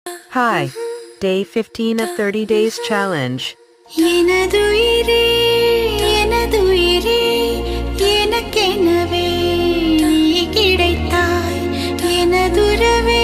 Hi. Day 15 of 30 Days Challenge. எனதுயிரே எனதுயிரே எனக்கெனவே நீ கிடைத்தாய் எனதுறவே